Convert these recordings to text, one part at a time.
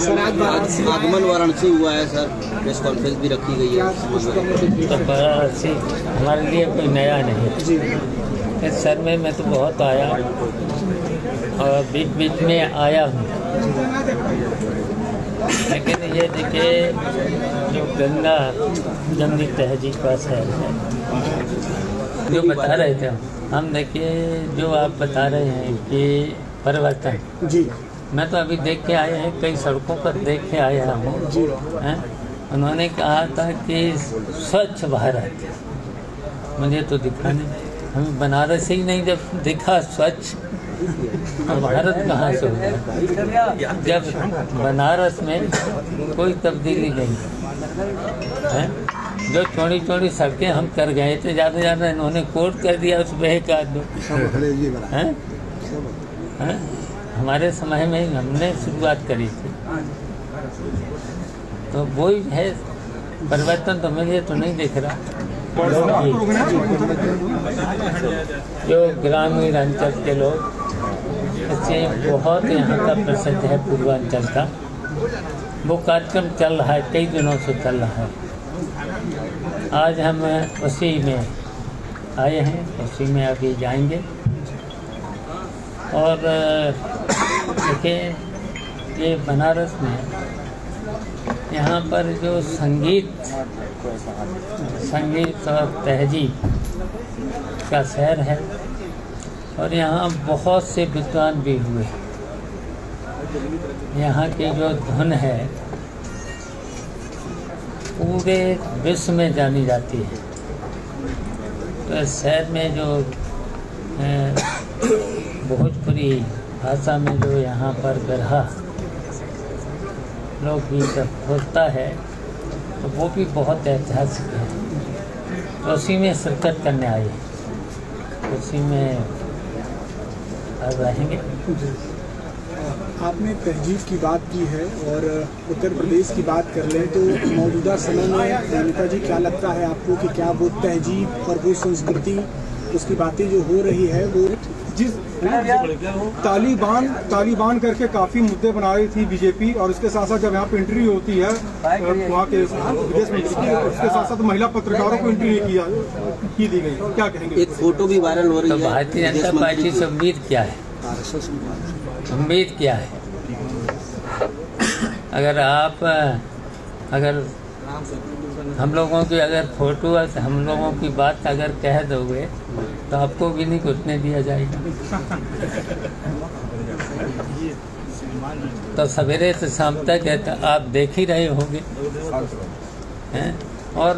आगमन वाराणसी हुआ है सर, प्रेस कॉन्फ्रेंस भी रखी गई है। तो वाराणसी हमारे लिए कोई नया नहीं है। इस सर में मैं तो बहुत आया और बीच बीच में आया हूँ, लेकिन ये देखिए जो गंगा जमनी तहजीब का शहर है, जो बता रहे थे हम, देखिए जो आप बता रहे हैं कि परिवर्तन जी, मैं तो अभी देख के आए हैं, कई सड़कों पर देख के आया हूँ। उन्होंने कहा था कि स्वच्छ भारत, मुझे तो दिखा नहीं, हमें बनारस ही नहीं जब दिखा स्वच्छ, तो भारत कहाँ से हो गया जब बनारस में कोई तब्दीली नहीं है। जो छोटी छोटी सड़कें हम कर गए थे, ज़्यादा ज़्यादा इन्होंने कोट कर दिया उस पर एक आदमी हैं। हमारे समय में हमने शुरुआत करी थी, तो वही है परिवर्तन, तो मुझे तो नहीं दिख रहा। जो ग्रामीण अंचल के लोग, इससे बहुत यहाँ का प्रसिद्ध है पूर्वांचल का, वो कार्यक्रम चल रहा है, कई दिनों से चल रहा है। आज हम उसी में आए हैं, उसी में आगे जाएंगे। और देखिए ये बनारस में यहाँ पर जो संगीत और तहजीब का शहर है, और यहाँ बहुत से विद्वान भी हुए। यहाँ की जो धुन है पूरे विश्व में जानी जाती है। तो इस शहर में जो भोजपुरी भाषा में जो यहाँ पर गरहा लोकगीत होता है, तो वो भी बहुत ऐतिहासिक है। तो उसी में शिरकत करने आए, उसी में रहेंगे। आपने तहजीब की बात की है और उत्तर प्रदेश की बात कर लें तो मौजूदा समय में नेताजी क्या लगता है आपको कि क्या वो तहजीब और वो संस्कृति, उसकी बातें जो हो रही है, वो जिस तालिबान करके काफ़ी मुद्दे बना रही थी बीजेपी, और उसके साथ साथ जब यहाँ पे एंट्री होती है वहाँ के विदेश मंत्री की, उसके साथ साथ महिला पत्रकारों को एंट्री की दी गई, क्या कहेंगे? एक फोटो भी वायरल हो रही है। तो भारतीय जनता पार्टी से उम्मीद क्या है? उम्मीद क्या है? अगर हम लोगों की अगर फोटो, हम लोगों की बात अगर कह दोगे तो आपको भी नहीं घुसने दिया जाएगा। तो सवेरे से शाम तक आप देख ही रहे होंगे हैं। और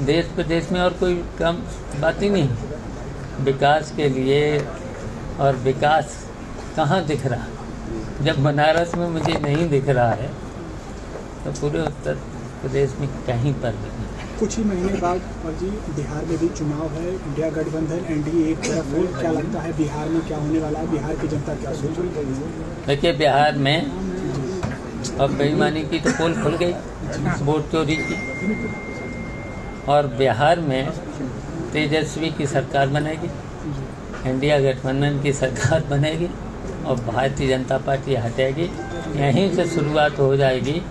देश प्रदेश में और कोई कम बात ही नहीं, विकास के लिए। और विकास कहाँ दिख रहा? जब बनारस में मुझे नहीं दिख रहा है, तो पूरे उत्तर प्रदेश में कहीं पर भी नहीं। कुछ ही महीने बाद और जी बिहार में भी चुनाव है, इंडिया गठबंधन एनडीए एक तरफ है, क्या लगता है बिहार में क्या होने वाला है? बिहार की जनता क्या सोच रही है? देखिए बिहार में अब बेईमानी की तो पोल खुल गई, वोट चोरी की, और बिहार में तेजस्वी की सरकार बनेगी, इंडिया गठबंधन की सरकार बनेगी, और भारतीय जनता पार्टी हटेगी। यहीं से शुरुआत हो जाएगी,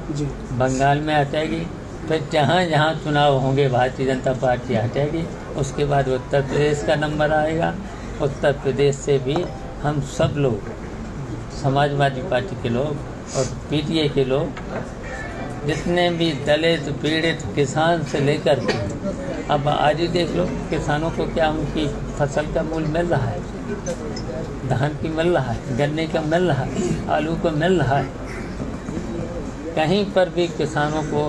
बंगाल में हटेगी, फिर जहाँ जहाँ चुनाव होंगे भारतीय जनता पार्टी हटेगी। उसके बाद उत्तर प्रदेश का नंबर आएगा। उत्तर प्रदेश से भी हम सब लोग, समाजवादी पार्टी के लोग और पीटीआई के लोग, जितने भी दलित पीड़ित किसान से लेकर के, अब आज ही देख लो किसानों को क्या उनकी फसल का मूल्य मिल रहा है, धान की मिल रहा है, गन्ने का मिल रहा है, आलू को मिल रहा है। कहीं पर भी किसानों को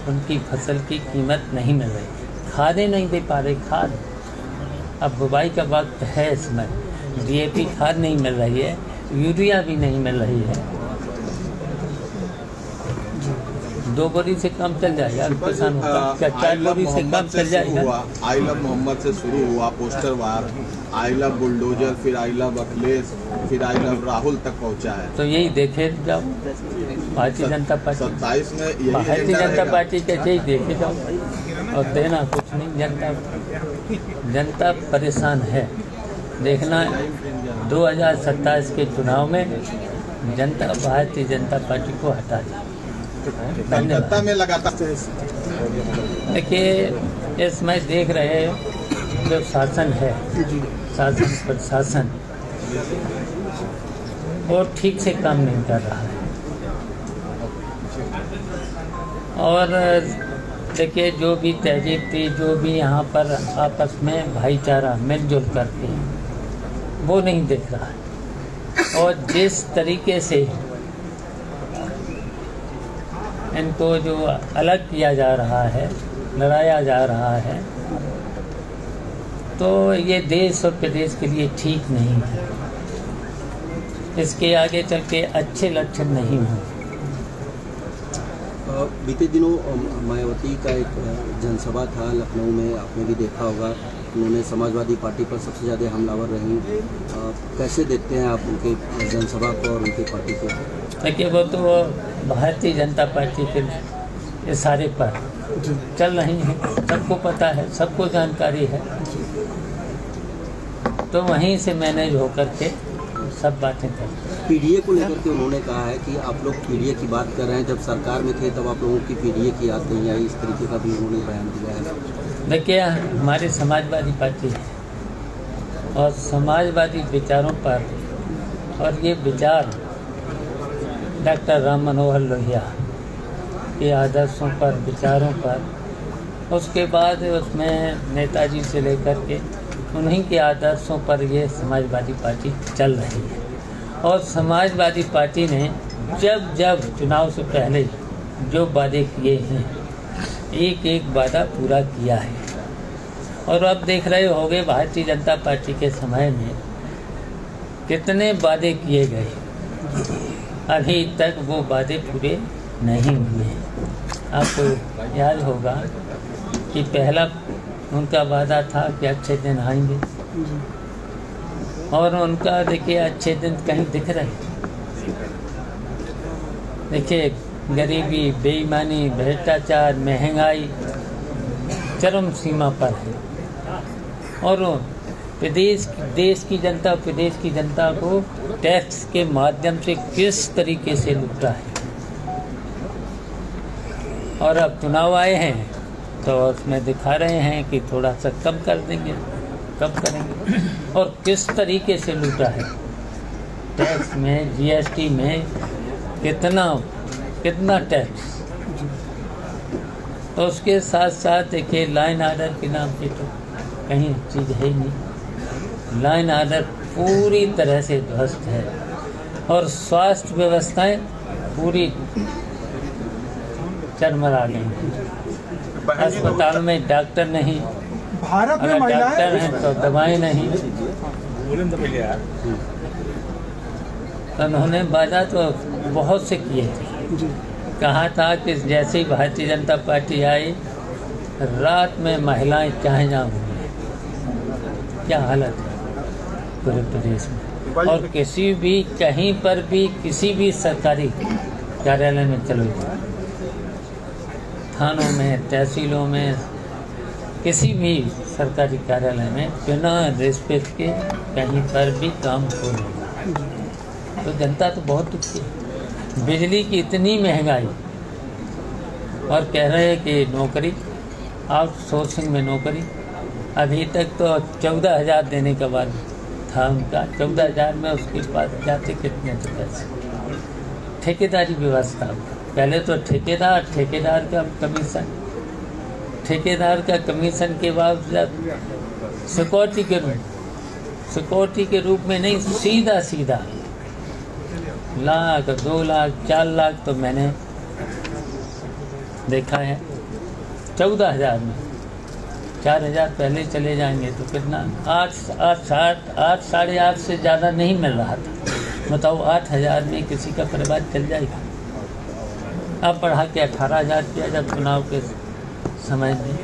उनकी फसल की कीमत नहीं मिल रही, खादें नहीं दे पा रहे। खाद अब बुवाई का वक्त है, इसमें डीएपी खाद नहीं मिल रही है, यूरिया भी नहीं मिल रही है। 2 बोरी से कम चल जाएगा किसानों का, 4 बोरी से कम चल जाएगा। आई लव मोहम्मद से शुरू हुआ poster war, I love bulldozer, फिर आई लव अखिलेश, फिर आई लव राहुल तक पहुंचा है। तो यही देखे जाओ भारतीय जनता पार्टी 27 में भारतीय जनता पार्टी के यही देखे जाओ, और देना कुछ नहीं। जनता परेशान है। देखना 2027 के चुनाव में जनता भारतीय जनता पार्टी को हटा दी। कलकत्ता में लगातार देखिए, इसमें देख रहे हैं जो शासन है, शासन प्रशासन वो ठीक से काम नहीं कर रहा है। और देखिए, जो भी तहजीब थी, जो भी यहाँ पर आपस में भाईचारा मिलजुल करके, वो नहीं दिख रहा है। और जिस तरीके से इनको जो अलग किया जा रहा है, लड़ाया जा रहा है, तो ये देश और प्रदेश के लिए ठीक नहीं है। इसके आगे चल के अच्छे लक्षण नहीं हों। बीते दिनों मायावती का एक जनसभा था लखनऊ में, आपने भी देखा होगा। उन्होंने समाजवादी पार्टी पर सबसे ज़्यादा हमलावर रही। कैसे देखते हैं आप उनके जनसभा को और उनकी पार्टी को? देखिए, वो तो भारतीय जनता पार्टी के इशारे पर चल रही हैं, सबको पता है, सबको जानकारी है। तो वहीं से मैनेज होकर के सब बातें करते हैं। पीडीए को लेकर के उन्होंने कहा है कि आप लोग पीडीए की बात कर रहे हैं, जब सरकार में थे तब आप लोगों की पीडीए की याद नहीं आई। इस तरीके का भी उन्होंने बयान दिया है। देखिए, हमारी समाजवादी पार्टी है और समाजवादी विचारों पर, और ये विचार डॉक्टर राम मनोहर लोहिया के आदर्शों पर, विचारों पर, उसके बाद उसमें नेताजी से लेकर के उन्हीं के आदर्शों पर ये समाजवादी पार्टी चल रही है। और समाजवादी पार्टी ने जब जब चुनाव से पहले जो वादे किए हैं, एक एक वादा पूरा किया है। और अब देख रहे होंगे भारतीय जनता पार्टी के समय में कितने वादे किए गए, अभी तक वो वादे पूरे नहीं हुए। आपको याद होगा कि पहला उनका वादा था कि अच्छे दिन आएंगे, और उनका देखिए अच्छे दिन कहीं दिख रहे। देखिए, गरीबी, बेईमानी, भ्रष्टाचार, महंगाई चरम सीमा पर है। और देश की जनता को टैक्स के माध्यम से किस तरीके से लूटा है। और अब चुनाव आए हैं तो उसमें दिखा रहे हैं कि थोड़ा सा कम कर देंगे, कम करेंगे। और किस तरीके से लूटा है, टैक्स में, जीएसटी में कितना टैक्स। तो उसके साथ साथ देखिए, लाइन आर्डर के नाम पे तो कहीं चीज़ है ही नहीं। लाइन आर्डर पूरी तरह से ध्वस्त है, और स्वास्थ्य व्यवस्थाएं पूरी चरमरा गई। अस्पताल में डॉक्टर नहीं, भारत में अगर डॉक्टर हैं तो दवाएं नहीं। उन्होंने वादा तो बहुत से किए थे। कहा था कि जैसे ही भारतीय जनता पार्टी आई, रात में महिलाएं चाहे जहाँ घूमें। क्या हालत है पूरे प्रदेश में। और किसी भी, कहीं पर भी, किसी भी सरकारी कार्यालय में चलो, थानों में, तहसीलों में, किसी भी सरकारी कार्यालय में बिना रिस्पेक्ट के कहीं पर भी काम हो रहा। तो जनता तो बहुत दुखी है। बिजली की इतनी महंगाई, और कह रहे हैं कि नौकरी, आउटसोर्सिंग में नौकरी, अभी तक तो 14,000 देने का बाद था उनका। 14,000 में उसके पास जाते कितने थे पैसे। ठेकेदारी व्यवस्था, पहले तो ठेकेदार का कमीशन के बाद सिक्योरिटी के रूप में नहीं, सीधा लाख, 2 लाख, 4 लाख तो मैंने देखा है। 14,000 में 4,000 पहले चले जाएंगे तो कितना, 8 साढ़े 8 से ज़्यादा नहीं मिल रहा था। बताओ, 8,000 में किसी का परिवार चल जाएगा। अब बढ़ा के 18,000 किया जब चुनाव के समय में।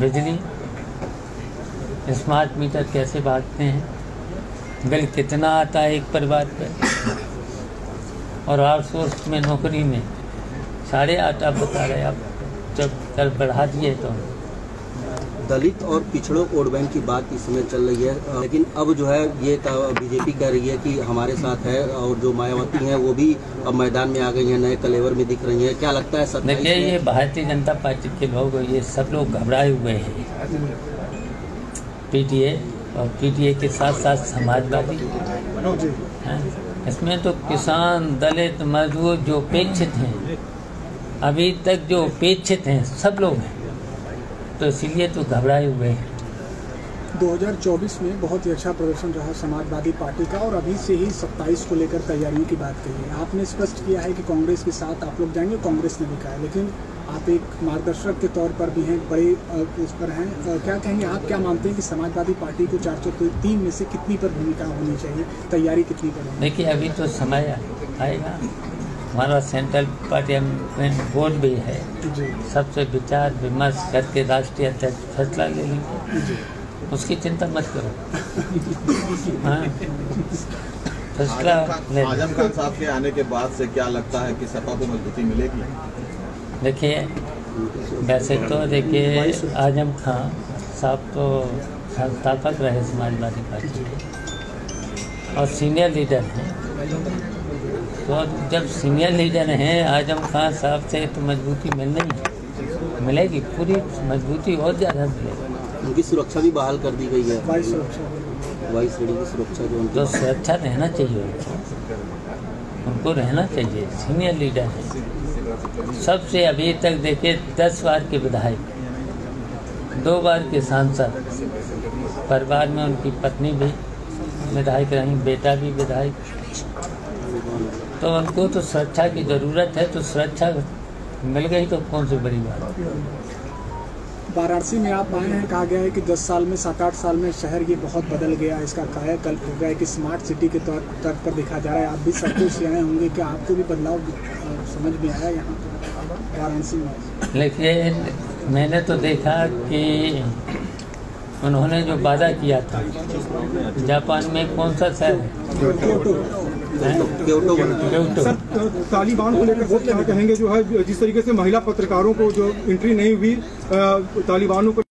बिजली, स्मार्ट मीटर कैसे भागते हैं, बिल कितना आता है एक परिवार पर। और आउटसोर्स में नौकरी में 8.5 आप बता रहे, आप जब कल बढ़ा दिए तो दलित और पिछड़ों वोट बैंक की बात इस समय चल रही है, लेकिन अब जो है ये बीजेपी कह रही है कि हमारे साथ है, और जो मायावती हैं वो भी अब मैदान में आ गई हैं, नए कलेवर में दिख रही हैं। क्या लगता है? देखिए, ये भारतीय जनता पार्टी के लोग, ये सब लोग घबराए हुए हैं। पीटीए और पीटीए के साथ साथ समाजवादी, इसमें तो किसान, दलित, मजदूर जो उपेक्षित हैं, अभी तक जो उपेक्षित हैं सब लोग हैं, तो इसीलिए तो घबराए हुए हैं। 2024 में बहुत ही अच्छा प्रदर्शन रहा समाजवादी पार्टी का, और अभी से ही 27 को लेकर तैयारियों की बात कही है। आपने स्पष्ट किया है कि कांग्रेस के साथ आप लोग जाएंगे, कांग्रेस ने भी कहा है, लेकिन आप एक मार्गदर्शक के तौर पर भी हैं, बड़े उस पर हैं। क्या कहेंगे आप, क्या मानते हैं कि समाजवादी पार्टी को 403 में से कितनी पर भूमिका होनी चाहिए, तैयारी कितनी पर होनी? देखिए, अभी तो समय आएगा, हमारा सेंट्रल पार्लियामेंट बोर्ड भी है, सबसे विचार विमर्श करके राष्ट्रीय अध्यक्ष फैसला ले लेंगे, उसकी चिंता मत करो। हाँ, फैसला आजम खान साहब के आने के बाद से क्या लगता है कि सपा को मजबूती मिलेगी? देखिए, वैसे तो देखिए, आजम खान साहब तो संस्थापक रहे समाजवादी पार्टी के और सीनियर लीडर हैं, तो जब सीनियर लीडर हैं आजम खान साहब से तो मजबूती मिलेगी, पूरी मजबूती और ज़्यादा मिलेगी। उनकी सुरक्षा भी बहाल कर दी गई है, वायु सेना की सुरक्षा जो तो सुरक्षा रहना चाहिए, उनको रहना चाहिए। सीनियर लीडर है, सबसे अभी तक देखिए 10 बार के विधायक, 2 बार के सांसद, परिवार में उनकी पत्नी भी विधायक रही, बेटा भी विधायक, तो उनको तो सुरक्षा की ज़रूरत है, तो सुरक्षा मिल गई तो कौन सी बड़ी बात। वाराणसी में आप आए हैं, कहा गया है कि 10 साल में, 7-8 साल में शहर ये बहुत बदल गया, इसका कायाकल्प हो गया, कि स्मार्ट सिटी के तौर पर देखा जा रहा है। आप भी सड़कों से आए होंगे, क्या आपको भी बदलाव समझ में आया यहाँ वाराणसी में? लेकिन मैंने तो देखा कि उन्होंने जो वादा किया था, जापान में कौन सा शहर है, सर, तालिबान को लेकर क्या कहेंगे? जो है जिस तरीके से महिला पत्रकारों को जो एंट्री नहीं हुई, तालिबानों को